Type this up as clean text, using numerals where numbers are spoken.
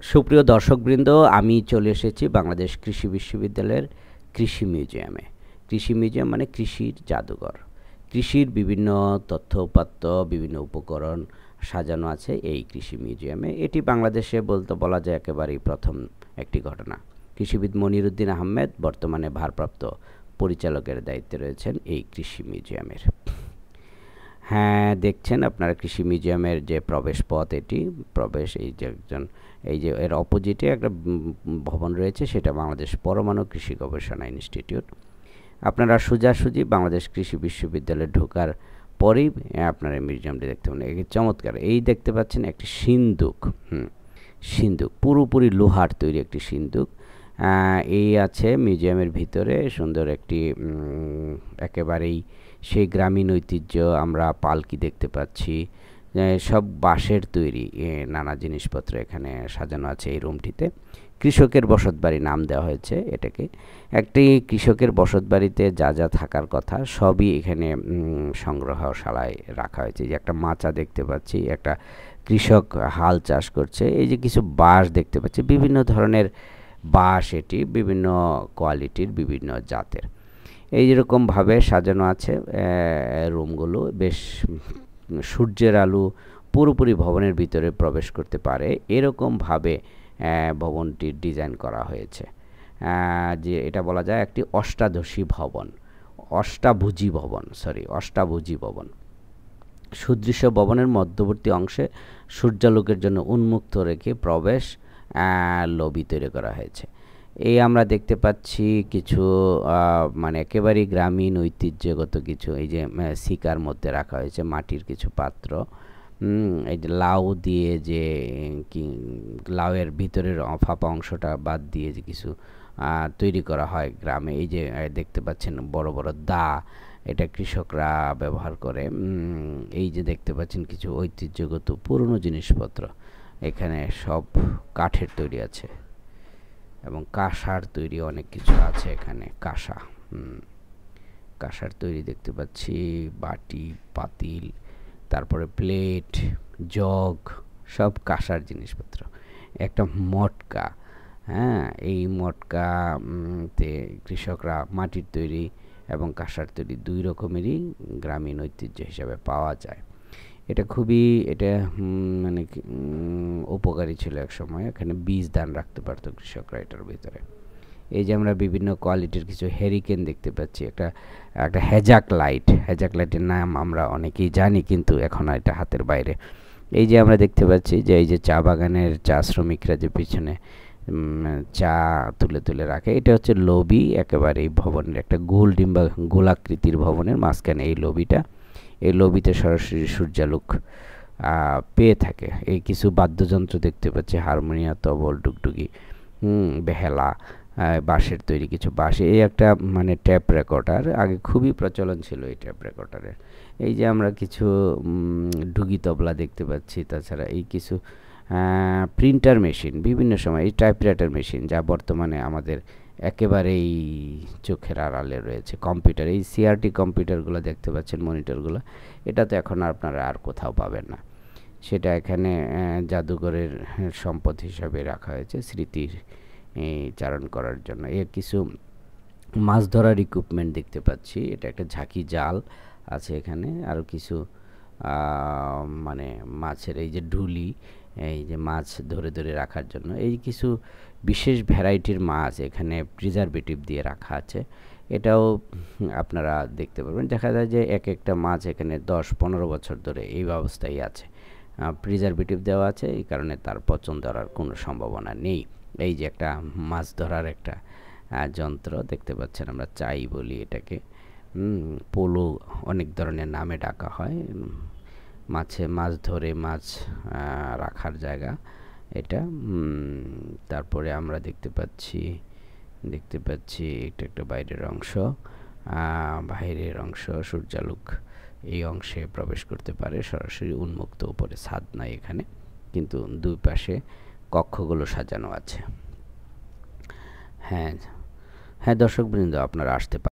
সুপ্রিয় দর্শকবৃন্দ, আমি চলে এসেছি বাংলাদেশ কৃষি বিশ্ববিদ্যালয়ের কৃষি মিউজিয়ামে। কৃষি মিউজিয়াম মানে কৃষির জাদুঘর। কৃষির বিভিন্ন তথ্য উপাত্ত, বিভিন্ন উপকরণ সাজানো আছে এই কৃষি মিউজিয়ামে। এটি বাংলাদেশে বলা যায় একেবারেই প্রথম একটি ঘটনা। কৃষিবিদ মনিরুদ্দিন আহমেদ বর্তমানে ভারপ্রাপ্ত পরিচালকের দায়িত্বে রয়েছেন এই কৃষি মিউজিয়ামের। হ্যাঁ, দেখছেন আপনারা কৃষি মিউজিয়ামের যে প্রবেশ পথ, এটি প্রবেশ। এই যে এর অপোজিটে একটা ভবন রয়েছে, সেটা বাংলাদেশ পরমাণু কৃষি গবেষণা ইনস্টিটিউট। আপনারা সোজাসুজি বাংলাদেশ কৃষি বিশ্ববিদ্যালয়ে ঢোকার পরেই আপনারা মিউজিয়ামটি দেখতে পাবেন। এই চমৎকার, এই দেখতে পাচ্ছেন একটি সিন্দুক। সিন্দুক পুরোপুরি লোহার তৈরি একটি সিন্দুক এই আছে মিউজিয়ামের ভিতরে। সুন্দর একটি একেবারেই সেই গ্রামীণ ঐতিহ্য। আমরা পালকি দেখতে পাচ্ছি, সব বাঁশের তৈরি নানা জিনিসপত্র এখানে সাজানো আছে এই রুমটিতে। কৃষকের বসতবাড়ি নাম দেওয়া হয়েছে এটাকে। একটি কৃষকের বসতবাড়িতে যা যা থাকার কথা সবই এখানে সংগ্রহশালায় রাখা হয়েছে। যে একটা মাচা দেখতে পাচ্ছি, একটা কৃষক হাল চাষ করছে। এই যে কিছু বাঁশ দেখতে পাচ্ছি, বিভিন্ন ধরনের বাঁশ, এটি বিভিন্ন কোয়ালিটির, বিভিন্ন জাতের। এই যেরকমভাবে সাজানো আছে রুমগুলো, বেশ সূর্যের আলো পুরোপুরি ভবনের ভিতরে প্রবেশ করতে পারে এরকমভাবে ভবনটির ডিজাইন করা হয়েছে। যে এটা বলা যায় একটি অষ্টাদশী ভবন, অষ্টাভুজি ভবন। সুদৃশ্য ভবনের মধ্যবর্তী অংশে সূর্যালোকের জন্য উন্মুক্ত রেখে প্রবেশ লবি তৈরি করা হয়েছে। এই আমরা দেখতে পাচ্ছি কিছু মানে একেবারেই গ্রামীণ ঐতিহ্যগত কিছু, এই যে সিকার মধ্যে রাখা হয়েছে মাটির কিছু পাত্র। এই যে লাউ দিয়ে, যে লাউয়ের ভিতরের ফাঁপা অংশটা বাদ দিয়ে যে কিছু তৈরি করা হয় গ্রামে। এই যে দেখতে পাচ্ছেন বড় বড় দা, এটা কৃষকরা ব্যবহার করে। এই যে দেখতে পাচ্ছেন কিছু ঐতিহ্যগত পুরনো জিনিসপত্র, এখানে সব কাঠের তৈরি আছে এবং কাঁসার তৈরি অনেক কিছু আছে এখানে। কাঁসার তৈরি দেখতে পাচ্ছি, বাটি, পাতিল, তারপরে প্লেট, জগ, সব কাঁসার জিনিসপত্র। একটা মটকা, এই মটকাতে কৃষকরা মাটির তৈরি এবং কাঁসার তৈরি দুই রকমেরই গ্রামীণ ঐতিহ্য হিসাবে পাওয়া যায়। এটা খুবই মানে উপকারী ছিল এক সময়। এখানে বীজ ধান রাখতে পারতো কৃষকরা এটার ভিতরে। এই যে আমরা বিভিন্ন কোয়ালিটির কিছু হেরিকেন দেখতে পাচ্ছি, একটা হ্যাজাক লাইটের নাম আমরা অনেকেই জানি, কিন্তু এখন এটা হাতের বাইরে। এই যে আমরা দেখতে পাচ্ছি যে এই যে চা বাগানের চা শ্রমিকরা যে পিছনে চা তুলে তুলে রাখে, এটা হচ্ছে লবি। একেবারে এই ভবনের একটা গোলাকৃতির ভবনের মাঝখানে এই লবিটা। এই লবিতে সরাসরি সূর্যালোক পেয়ে থাকে। এই কিছু বাদ্যযন্ত্র দেখতে পাচ্ছি, হারমোনিয়াম, তবল, ডুগডুগি, বেহেলা, বাঁশের তৈরি কিছু বাঁশ। এই একটা মানে ট্যাপ রেকর্ডার, আগে খুবই প্রচলন ছিল এই ট্যাপ রেকর্ডারের। এই যে আমরা কিছু ডুগি তবলা দেখতে পাচ্ছি। তাছাড়া এই কিছু প্রিন্টার মেশিন, বিভিন্ন সময় এই টাইপরাইটার মেশিন, যা বর্তমানে আমাদের একেবারেই চোখের আড়ালে রয়েছে। কম্পিউটার, এই সিআরটি কম্পিউটারগুলো দেখতে পাচ্ছেন, মনিটরগুলো, এটা তো এখন আপনারা আর কোথাও পাবেন না। সেটা এখানে জাদুঘরের সম্পদ হিসাবে রাখা হয়েছে, স্মৃতির চারণ করার জন্য। এর কিছু মাছ ধরার ইকুইপমেন্ট দেখতে পাচ্ছি। এটা একটা ঝাঁকি জাল আছে এখানে, আরও কিছু মানে মাছের এই যে ঢুলি, এই যে মাছ ধরে ধরে রাখার জন্য এই কিছু বিশেষ ভ্যারাইটির মাছ এখানে প্রিজারভেটিভ দিয়ে রাখা আছে। এটাও আপনারা দেখতে পারবেন। দেখা যায় যে এক একটা মাছ এখানে 10-15 বছর ধরে এই অবস্থায় আছে, প্রিজারভেটিভ দেওয়া আছে, এই কারণে তার পচন ধরার কোনো সম্ভাবনা নেই। এই যে একটা মাছ ধরার একটা যন্ত্র দেখতে পাচ্ছেন, আমরা চাই বলি এটাকে। পোলো অনেক ধরনের নামে ডাকা হয়। মাছ ধরে মাছ রাখার জায়গা এটা। তারপরে আমরা দেখতে পাচ্ছি এটা একটা বাইরের অংশ, সূর্যালোক এই অংশে প্রবেশ করতে পারে সরাসরি, উন্মুক্ত, উপরে ছাদ নাই এখানে, কিন্তু দুই পাশে কক্ষগুলো সাজানো আছে। হ্যাঁ দর্শকবৃন্দ, আপনারা আসতে পারেন।